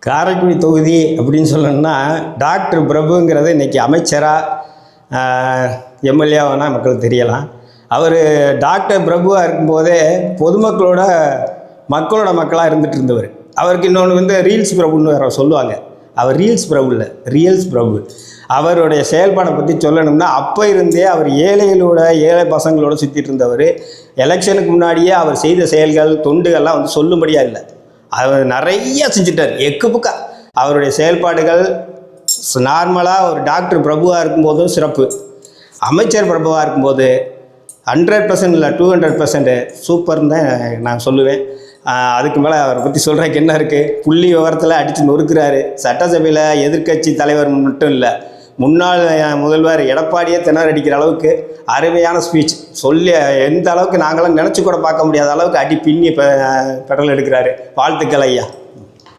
காரைக்குடி தொகுதி அப்படின்னு சொல்லணும்னா டாக்டர் பிரபுங்கிறது இன்றைக்கி அமைச்சராக எம்எல்ஏவானா மக்களுக்கு தெரியலாம். அவர் டாக்டர் பிரபுவாக இருக்கும்போதே பொதுமக்களோட மக்களாக இருந்துகிட்டு இருந்தவர். அவருக்கு இன்னொன்று வந்து ரீல்ஸ் பிரபுன்னு வேறு சொல்லுவாங்க. அவர் ரீல்ஸ் பிரபு இல்லை, ரியல்ஸ் பிரபு. அவருடைய செயல்பாடை பற்றி சொல்லணும்னா அப்போ இருந்தே அவர் ஏழை பசங்களோட சுற்றிட்டு இருந்தவர். எலெக்ஷனுக்கு முன்னாடியே அவர் செய்த செயல்கள் தொண்டுகள்லாம் வந்து சொல்லும்படியாக இல்லை. அவர் நிறைய செஞ்சுட்டார் எக்குப்புக்கா. அவருடைய செயல்பாடுகள் நார்மலாக ஒரு டாக்டர் பிரபுவாக இருக்கும்போதும் சிறப்பு, அமைச்சர் பிரபுவாக இருக்கும்போது 100% இல்லை 200% சூப்பர்னு தான் நான் சொல்லுவேன். அதுக்கு மேலே அவரை பற்றி சொல்கிறதுக்கு என்ன இருக்குது? புள்ளி விவரத்தில் அடித்து நொறுக்கிறாரு. சட்டசபையில் எதிர்க்கட்சி தலைவர் மட்டும் இல்லை, முன்னாள் முதல்வர் எடப்பாடியே திணறடிக்கிற அளவுக்கு அருமையான ஸ்பீச் சொல்லி எந்த அளவுக்கு நாங்களாம் நினச்சி கூட பார்க்க முடியாத அளவுக்கு அடி பின்னி பெடல் எடுக்கிறாரு. வாழ்த்துக்கள் ஐயா.